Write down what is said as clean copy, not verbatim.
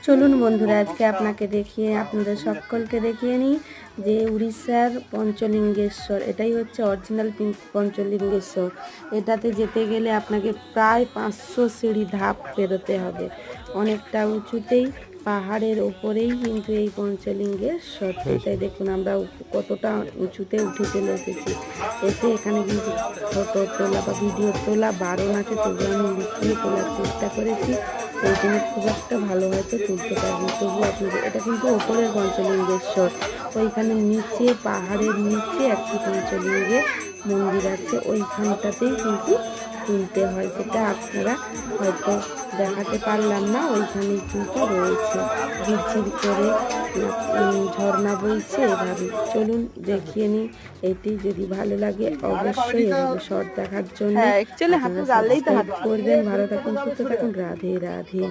চলুন বন্ধুরা, আজকে আপনাদের সকলকে দেখিয়ে নিই যে উড়িষ্যার পঞ্চলিঙ্গেশ্বর, এটাই হচ্ছে অরিজিনাল পঞ্চলিঙ্গেশ্বর। এটাতে যেতে গেলে আপনাকে প্রায় 500 সিঁড়ি ধাপ পেরোতে হবে। অনেকটা উঁচুতেই, পাহাড়ের ওপরেই কিন্তু এই পঞ্চলিঙ্গেশ্বর। তাই দেখুন আমরা কতটা উঁচুতে উঠে চলে এসেছি। এসে এখানে কিন্তু ফটো তোলা বা ভিডিও তোলা বারণ আছে, তবু আমি লুকিয়ে তোলার চেষ্টা করেছি। এই জন্য খুব একটা ভালো হয়তো তুলতে পারবো, তবু আপনাদের এটা কিন্তু ওপরের পঞ্চলিঙ্গেশ্বর। ওইখানে নিচে, পাহাড়ের নিচে একটি পঞ্চলিঙ্গের মন্দির আছে, ওইখানটাতেই কিন্তু তুলতে হয়। সেটা আপনারা হয়তো দেখাতে পারলাম না, ওইখানেই কিন্তু রয়েছে। ঝিরঝির করে ঝর্ণা বইছে এভাবে। চলুন দেখিয়ে নিই। এটি যদি ভালো লাগে অবশ্যই এভাবে শর্ট দেখার জন্য আপনারা সাবস্ক্রাইব করবেন। ভালো থাকুন, সুস্থ থাকুন। রাধে রাধে।